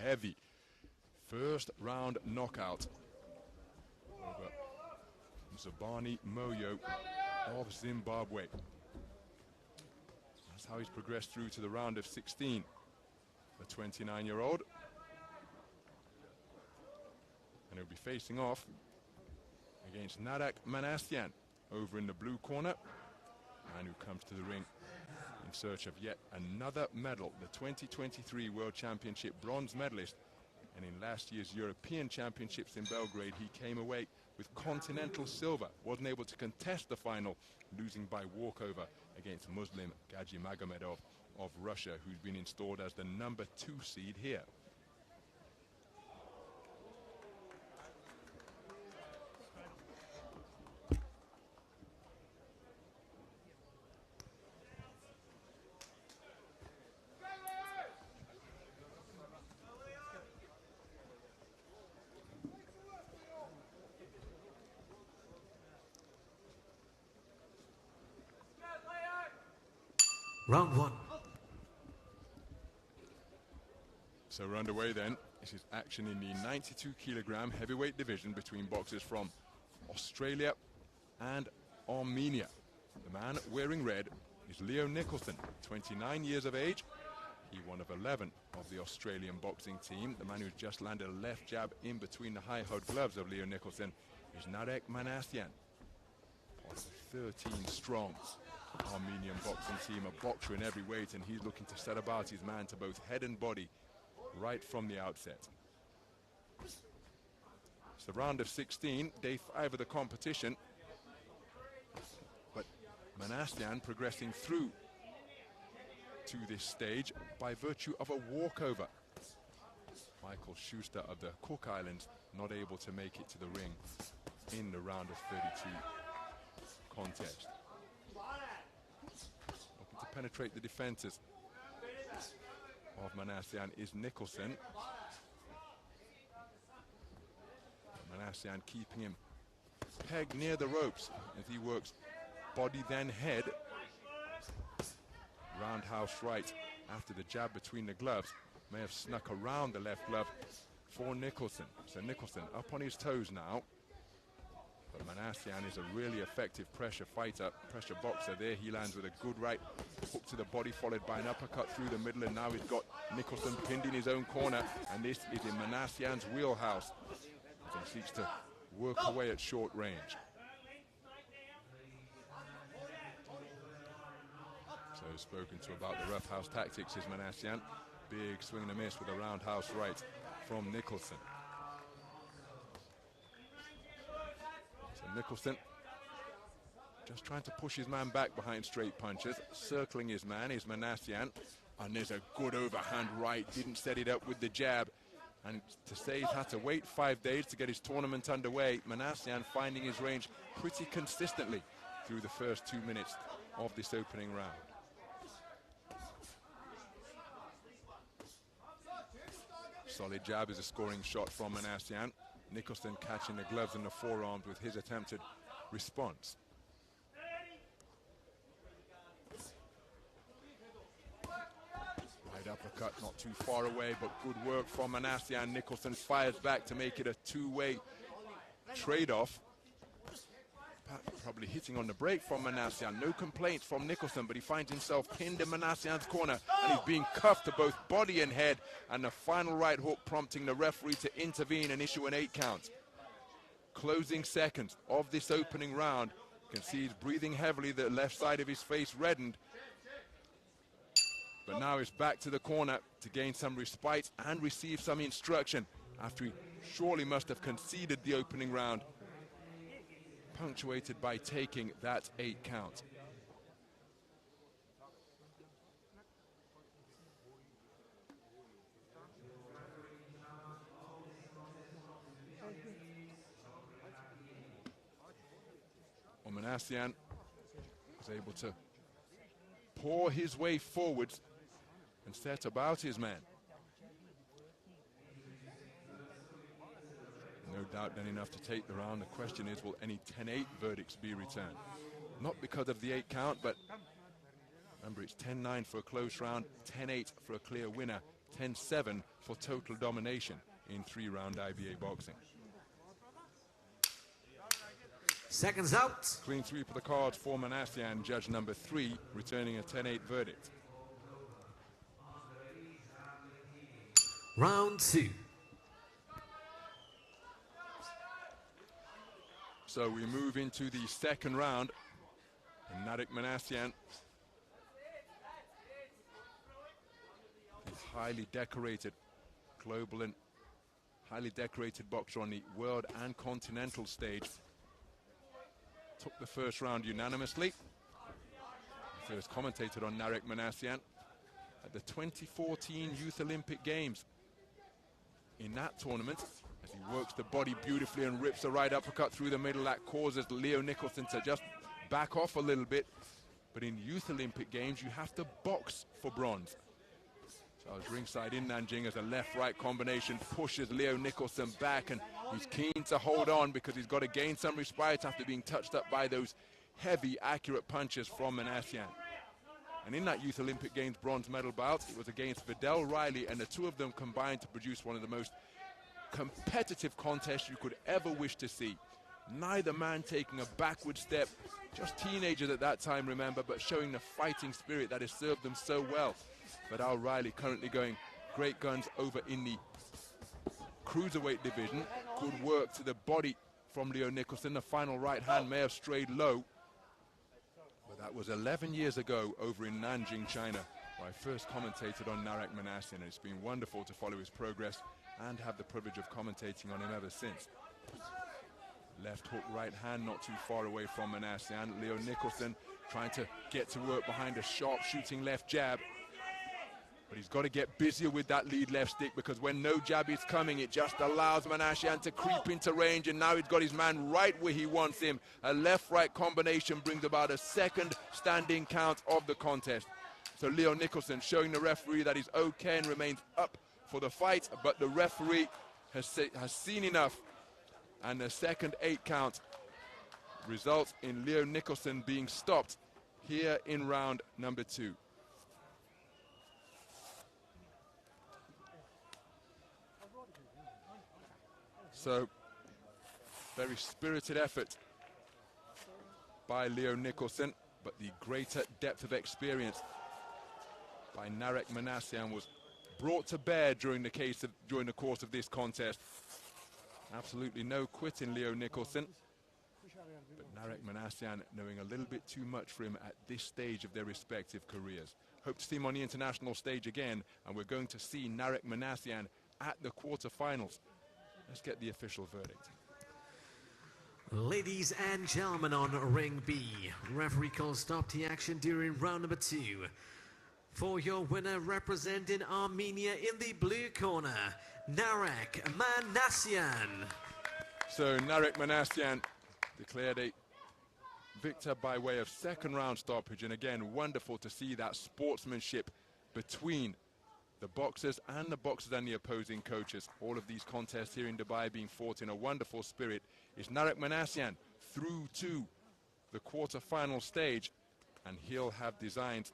heavy first round knockout over Zabani Moyo of Zimbabwe. That's how he's progressed through to the round of 16. The 29-year-old. And he'll be facing off against Narek MANASYAN over in the blue corner. Man who comes to the ring in search of yet another medal. The 2023 World Championship bronze medalist. And in last year's European Championships in Belgrade, he came away with continental silver. Wasn't able to contest the final, losing by walkover against Muslim Gaji Magomedov of Russia, who's been installed as the number 2 seed here. Round 1. So we're underway then. This is action in the 92-kilogram heavyweight division between boxers from Australia and Armenia. The man wearing red is Leo Nicholson, 29 years of age. He one of 11 of the Australian boxing team. The man who's just landed a left jab in between the high-held gloves of Leo Nicholson is Narek MANASYAN, part of the 13-strong Armenian boxing team, a boxer in every weight, and he's looking to set about his man to both head and body right from the outset. It's the round of 16, day 5 of the competition, but MANASYAN progressing through to this stage by virtue of a walkover. Michael Schuster of the Cook Islands not able to make it to the ring in the round of 32 contest. Looking to penetrate the defenses of MANASYAN is Nicholson. MANASYAN keeping him pegged near the ropes as he works body then head. Roundhouse right after the jab between the gloves may have snuck around the left glove for Nicholson. So Nicholson up on his toes now. But MANASYAN is a really effective pressure fighter, pressure boxer. There he lands with a good right hook to the body, followed by an uppercut through the middle, and now he's got Nicholson pinned in his own corner, and this is in MANASYAN's wheelhouse as he seeks to work away at short range. So spoken to about the roughhouse tactics is MANASYAN. Big swing and a miss with a roundhouse right from Nicholson. So Nicholson just trying to push his man back behind straight punches. Circling his man is MANASYAN. And there's a good overhand right. Didn't set it up with the jab. And to say he's had to wait 5 days to get his tournament underway, MANASYAN finding his range pretty consistently through the first 2 minutes of this opening round. Solid jab is a scoring shot from MANASYAN. Nicholson catching the gloves and the forearms with his attempted response. Right uppercut, not too far away, but good work from MANASYAN. Nicholson fires back to make it a two-way trade-off. Probably hitting on the break from MANASYAN. No complaints from Nicholson, but he finds himself pinned in MANASYAN's corner, and he's being cuffed to both body and head, and the final right hook prompting the referee to intervene and issue an 8 count. Closing seconds of this opening round. You can see he's breathing heavily, the left side of his face reddened. But now he's back to the corner to gain some respite and receive some instruction after he surely must have conceded the opening round, punctuated by taking that 8 count. MANASYAN was able to pour his way forwards and set about his man. No doubt then enough to take the round. The question is, will any 10-8 verdicts be returned? Not because of the 8 count, but remember it's 10-9 for a close round, 10-8 for a clear winner, 10-7 for total domination in 3-round IBA boxing. Seconds out. Clean sweep of the cards for Manasyan, judge number 3, returning a 10-8 verdict. Round 2. So we move into the second round. And Narek Manasyan, he's highly decorated, global and highly decorated boxer on the world and continental stage. Took the first round unanimously. First commentated on Narek Manasyan at the 2014 Youth Olympic Games. In that tournament, as he works the body beautifully and rips a right uppercut through the middle, that causes Leo Nicholson to just back off a little bit. But in Youth Olympic Games, you have to box for bronze. So I was ringside in Nanjing as a left-right combination pushes Leo Nicholson back, and he's keen to hold on because he's got to gain some respite after being touched up by those heavy, accurate punches from Manasyan. And in that Youth Olympic Games bronze medal bout, it was against Vidal Riley, and the two of them combined to produce one of the most competitive contests you could ever wish to see. Neither man taking a backward step, just teenagers at that time, remember, but showing the fighting spirit that has served them so well. But Al Riley currently going great guns over in the cruiserweight division. Good work to the body from Leo Nicholson. The final right hand may have strayed low, but that was 11 years ago over in Nanjing, China, where I first commentated on Narek Manasyan, and it's been wonderful to follow his progress and have the privilege of commentating on him ever since. Left hook, right hand, not too far away from Manasyan. Leo Nicholson trying to get to work behind a sharp shooting left jab. But he's got to get busier with that lead left stick, because when no jab is coming, it just allows Manasyan to creep into range, and now he's got his man right where he wants him. A left-right combination brings about a second standing count of the contest. So Leo Nicholson showing the referee that he's okay and remains up for the fight, but the referee has seen enough. And the second 8 count results in Leo Nicholson being stopped here in round number 2. So, very spirited effort by Leo Nicholson, but the greater depth of experience by Narek Manasyan was brought to bear during the course of this contest. Absolutely no quitting Leo Nicholson, but Narek Manasyan knowing a little bit too much for him at this stage of their respective careers. Hope to see him on the international stage again, and we're going to see Narek Manasyan at the quarterfinals. Let's get the official verdict. Ladies and gentlemen, on ring B, referee calls stop the action during round number 2. For your winner, representing Armenia in the blue corner, Narek Manasyan. So Narek Manasyan declared a victor by way of second round stoppage, and again, wonderful to see that sportsmanship between the boxers and the opposing coaches. All of these contests here in Dubai being fought in a wonderful spirit. It's Narek Manasyan through to the quarter-final stage, and he'll have designs